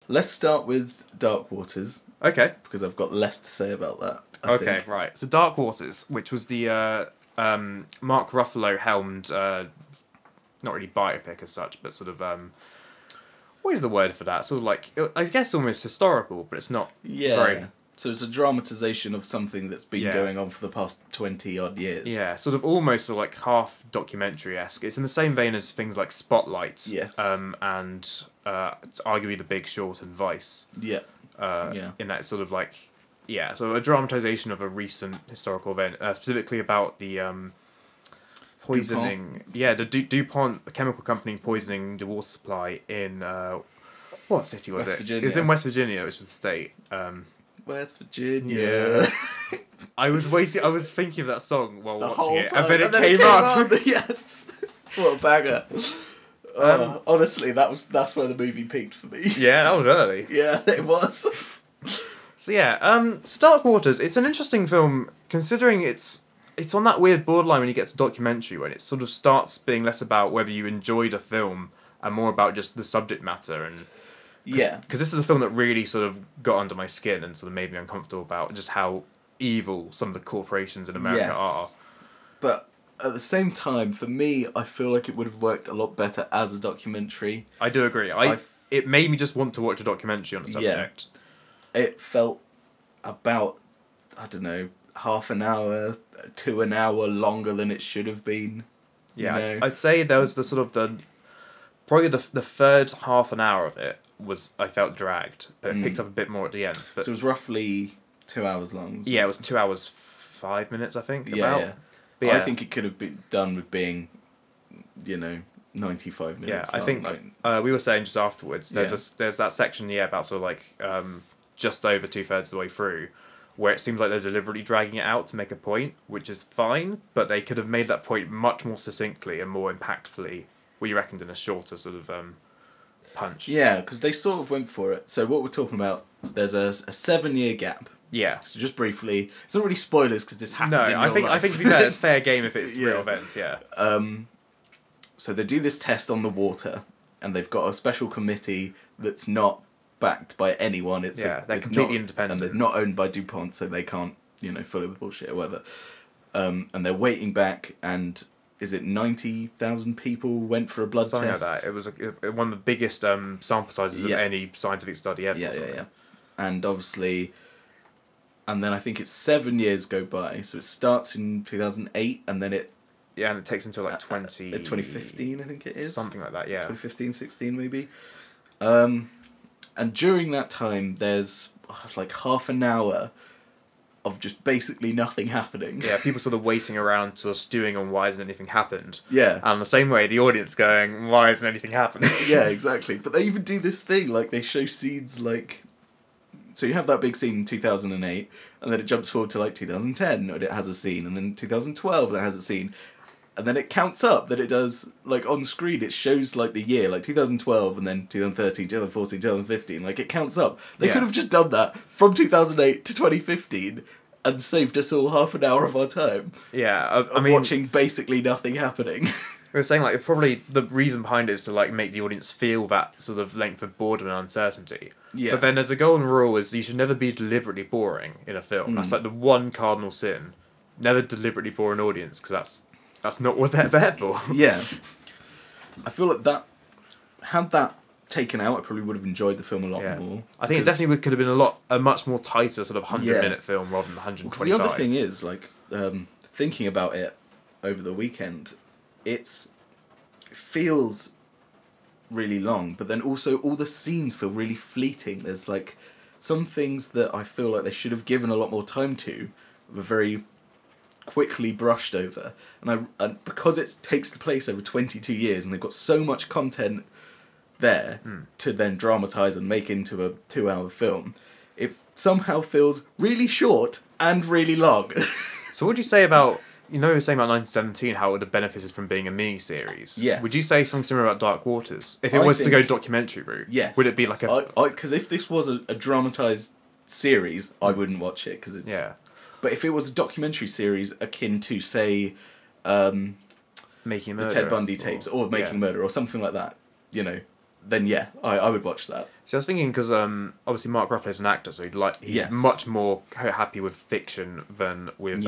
Let's start with Dark Waters. Okay. Because I've got less to say about that. I think. Right. So Dark Waters, which was the Mark Ruffalo helmed, not really biopic as such, but sort of what is the word for that? Sort of like, I guess almost historical, but it's not very... So it's a dramatisation of something that's been going on for the past 20-odd years. Yeah, sort of almost sort of like half documentary-esque. It's in the same vein as things like Spotlight. Yes. And it's arguably The Big Short and Vice. Yeah. In that sort of like... Yeah, so a dramatisation of a recent historical event, specifically about the poisoning... DuPont. Yeah, the DuPont chemical company poisoning the water supply in... what city was West it? Virginia. It was in West Virginia, which is the state. West Virginia. Yeah. I was thinking of that song while watching it, time. and then it came up. Yes. What a banger. Honestly, that's where the movie peaked for me. Yeah, that was early. Yeah, it was. So yeah, so Dark Waters, it's an interesting film, considering it's on that weird borderline when you get to documentary, when it sort of starts being less about whether you enjoyed a film and more about just the subject matter. And because this is a film that really sort of got under my skin and sort of made me uncomfortable about just how evil some of the corporations in America are. But at the same time, for me, I feel like it would have worked a lot better as a documentary. I do agree. It made me just want to watch a documentary on the subject. Yeah. It felt about, I don't know, half an hour to an hour longer than it should have been. Yeah, you know? I'd say there was probably the third half an hour of it I felt dragged, but it picked up a bit more at the end. But so it was roughly 2 hours long. Yeah, it was 2 hours 5 minutes, I think. Yeah. But yeah. I think it could have been done with being, 95 minutes. Yeah, I think we were saying just afterwards. There's that section about sort of like just over 2/3 of the way through, where it seems like they're deliberately dragging it out to make a point, which is fine, but they could have made that point much more succinctly and more impactfully. We reckoned in a shorter sort of punch. Yeah, because they sort of went for it. So what we're talking about, there's a 7-year gap. Yeah. So just briefly, it's not really spoilers because this happened. No, I think to be fair, it's fair game if it's real events. Yeah. So they do this test on the water, and they've got a special committee that's not backed by anyone. They're completely independent, and they're not owned by DuPont, so they can't, fill it with bullshit or whatever. And they're waiting back, and is it 90,000 people went for a blood Something test? Like that. It was one of the biggest sample sizes of any scientific study ever. Yeah. And obviously, and then I think it's 7 years go by, so it starts in 2008, and then it... Yeah, and it takes until like 2015, I think it is. Something like that, yeah. 2015, 16 maybe. And during that time, there's like half an hour of just basically nothing happening. Yeah, people sort of waiting around, sort of stewing on why hasn't anything happened. Yeah. And the same way, the audience going, why isn't anything happening? Yeah, exactly. But they even do this thing, like they show scenes like... So you have that big scene in 2008, and then it jumps forward to like 2010, and it has a scene, and then 2012, that has a scene. And then it counts up that it does, like, on screen, it shows, like, the year, like, 2012, and then 2013, 2014, 2015, like, it counts up. They could have just done that from 2008 to 2015 and saved us all half an hour of our time. Yeah, I mean... watching basically nothing happening. We were saying, like, probably the reason behind it is to, like, make the audience feel that sort of length of boredom and uncertainty. Yeah. But then there's a golden rule is you should never be deliberately boring in a film. That's, like, the one cardinal sin. Never deliberately bore an audience, because that's not what they're there for. Yeah. I feel like had that taken out, I probably would have enjoyed the film a lot more. I think it definitely could have been a much more tighter sort of 100-minute film rather than 125. Well, the other thing is, like, thinking about it over the weekend, it feels really long, but then also all the scenes feel really fleeting. There's, like, some things that I feel like they should have given a lot more time to were very quickly brushed over, and because it takes place over 22 years and they've got so much content there to then dramatise and make into a 2-hour film, it somehow feels really short and really long. So what would you say about, you were saying about 1917, how it would have benefited from being a mini-series? Yes. Would you say something similar about Dark Waters? If it was to go documentary route, yes. Would it be like a... Because if this was a dramatised series, I wouldn't watch it, because it's... Yeah. But if it was a documentary series akin to, say, Making Murder, the Ted Bundy tapes, or Making Murder, or something like that, then yeah, I would watch that. See, I was thinking because obviously Mark Ruffalo's an actor, so he's Yes. much more happy with fiction than with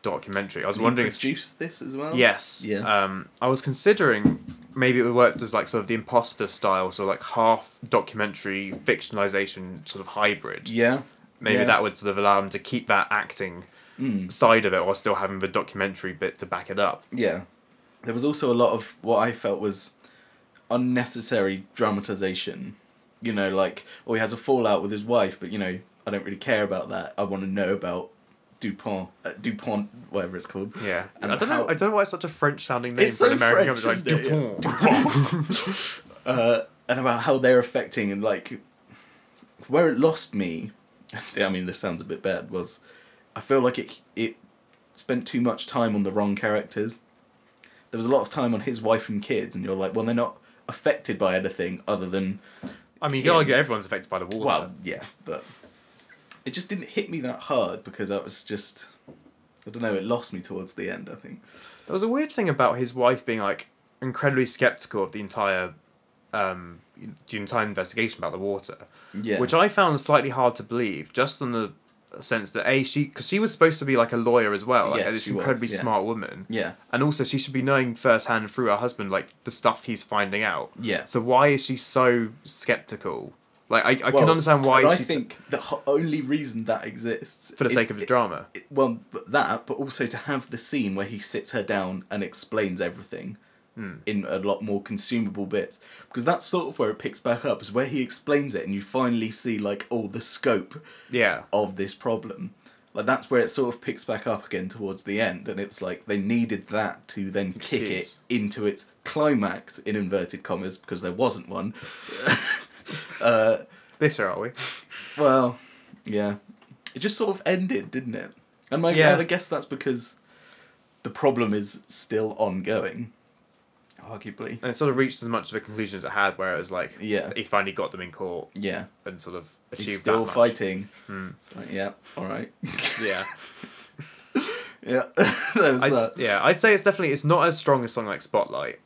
documentary. I was wondering if produced this as well. yes, Yeah. I was considering maybe it would work as like sort of the Imposter style, so like half documentary fictionalization sort of hybrid. Yeah. Maybe Yeah. that would sort of allow him to keep that acting side of it while still having the documentary bit to back it up. Yeah. There was also a lot of what I felt was unnecessary dramatization. You know, like, he has a fallout with his wife, but, I don't really care about that. I want to know about DuPont, whatever it's called. Yeah, And I don't know why it's such a French sounding name It's for an so American French, company. isn't Like it? DuPont. And about how they're affecting, and, like, where it lost me, I mean, this sounds a bit bad, was I feel like it spent too much time on the wrong characters. There was a lot of time on his wife and kids, and you're like, well, they're not affected by anything other than... I mean, you can argue everyone's affected by the water. Well, yeah, but it just didn't hit me that hard because I was just... I don't know, it lost me towards the end, I think. There was a weird thing about his wife being, like, incredibly sceptical of the entire investigation about the water. Yeah. Which I found slightly hard to believe, just in the sense that because she was supposed to be like a lawyer as well, like Yes, this she was, incredibly yeah. smart woman, Yeah. and also she should be knowing firsthand through her husband like the stuff he's finding out. Yeah. So why is she so skeptical? Like I can Well, understand why. And I she think the only reason that exists for the is sake of the drama. But also to have the scene where he sits her down and explains everything in a lot more consumable bits, because that's sort of where it picks back up, is where he explains it and you finally see like all the scope of this problem. Like that's where it sort of picks back up again towards the end, and it's like they needed that to then kick it into its climax in inverted commas, because there wasn't one. Bitter, are we? Well, yeah. It just sort of ended, didn't it? And and I guess that's because the problem is still ongoing, arguably. And it sort of reached as much of a conclusion as it had, where it was like, he's finally got them in court. Yeah. And sort of achieved He's still that much. fighting. It's like, yeah, alright. Yeah. Yeah. There was that. Yeah, I'd say it's not as strong a song like Spotlight.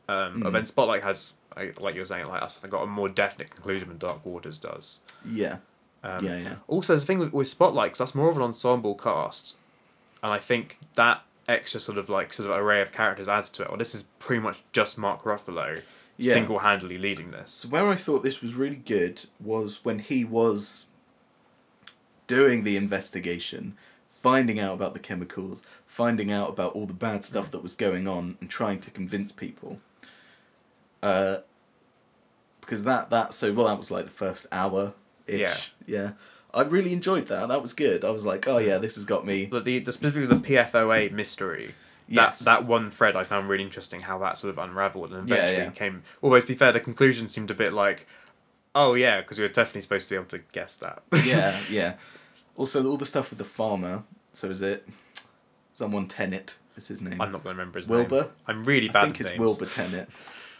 But then Spotlight has, like you were saying, like that's got a more definite conclusion than Dark Waters does. Yeah. Yeah. Also, there's a thing with Spotlight, because that's more of an ensemble cast, and I think that extra sort of array of characters adds to it. Well, this is pretty much just Mark Ruffalo single-handedly leading this. So where I thought this was really good was when he was doing the investigation, finding out about the chemicals, finding out about all the bad stuff that was going on, and trying to convince people. Because that was like the first hour-ish. Yeah. I really enjoyed that. That was good. I was like, oh yeah, this has got me. But specifically the PFOA mystery, Yes. that one thread I found really interesting, how that sort of unravelled and eventually Yeah. came... Although, to be fair, the conclusion seemed a bit like, oh yeah, because we were definitely supposed to be able to guess that. Yeah. Also, all the stuff with the farmer. So is it someone Tennant is his name? I'm not going to remember his Wilbur? name. I'm really bad I think at it's names. Wilbur Tennant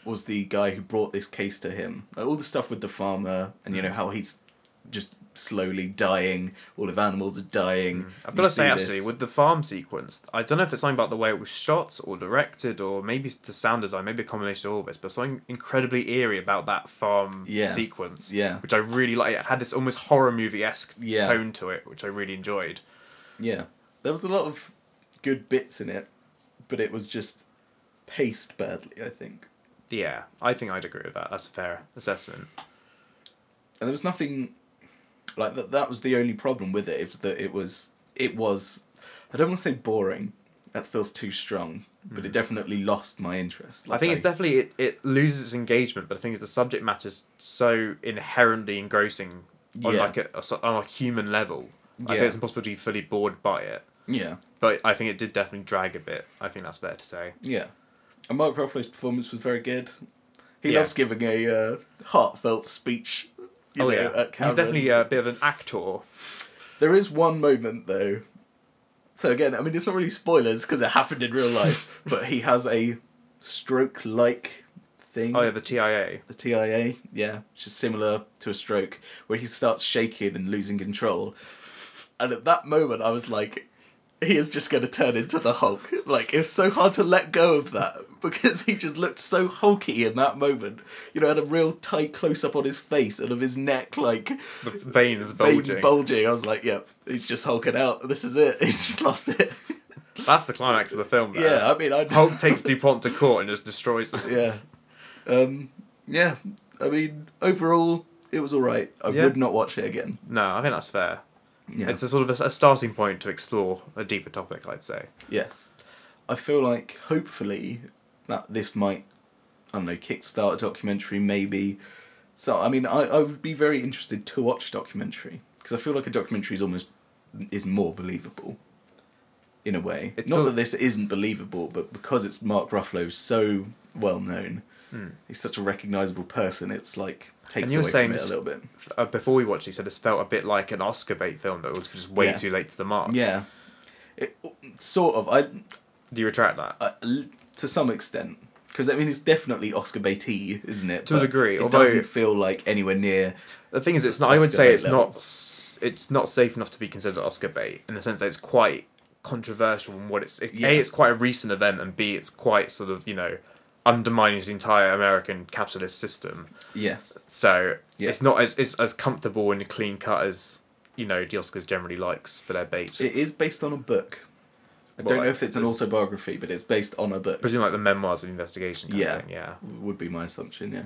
was the guy who brought this case to him. Like, all the stuff with the farmer and how he's just slowly dying. All of animals are dying. I've got to say, actually, with the farm sequence, I don't know if it's something about the way it was shot or directed, or maybe the sound design, maybe a combination of all of this, but something incredibly eerie about that farm sequence. Yeah. Which I really like. It had this almost horror movie-esque Yeah. tone to it, which I really enjoyed. Yeah. There was a lot of good bits in it, but it was just paced badly, I think. Yeah, I think I'd agree with that. That's a fair assessment. And there was nothing like that. That was the only problem with it. It was. I don't want to say boring. That feels too strong. But it definitely lost my interest. I think it's definitely it loses its engagement. But the thing is, the subject matter's so inherently engrossing on on a human level. I think it's impossible to be fully bored by it. Yeah. But I think it did definitely drag a bit. I think that's fair to say. Yeah. And Mark Ruffalo's performance was very good. He loves giving a heartfelt speech. At camera. He's definitely a bit of an actor. There is one moment, though. So again, I mean, it's not really spoilers because it happened in real life, but he has a stroke-like thing. Oh, yeah, the TIA. The TIA, yeah, which is similar to a stroke, where he starts shaking and losing control. And at that moment, I was like, he is just going to turn into the Hulk. Like, it's so hard to let go of that because he just looked so hulky in that moment. You know, had a real tight close-up on his face and of his neck, like... The veins bulging. I was like, yep, he's just hulking out. This is it. He's just lost it. That's the climax of the film, though. Yeah, I mean... Hulk takes DuPont to court and just destroys them. Yeah. Yeah, I mean, overall, it was alright. I would not watch it again. No, I think that's fair. Yeah. It's a sort of a starting point to explore a deeper topic, I'd say. Yes. I feel like, hopefully, that this might, I don't know, kickstart a documentary, maybe. So, I mean, I would be very interested to watch a documentary. Because I feel like a documentary is more believable, in a way. Not that this isn't believable, but because it's Mark Ruffalo so well known, he's such a recognisable person, it's like... takes away from it a little bit. Before we watched, he said this felt a bit like an Oscar bait film that was just way too late to the mark. Yeah, sort of. Do you retract that? To some extent, because I mean it's definitely Oscar baity, isn't it? To a degree, it doesn't feel like anywhere near. The thing is, it's not. I would say it's not. It's not safe enough to be considered Oscar bait in the sense that it's quite controversial in what it's. A, it's quite a recent event, and B, it's quite sort of undermining the entire American capitalist system. Yes. So it's not as comfortable and clean cut as the Oscars generally likes for their bait. It is based on a book. I don't know if it's an autobiography, but it's based on a book. Presumably like the memoirs of the investigation. Yeah, would be my assumption. Yeah.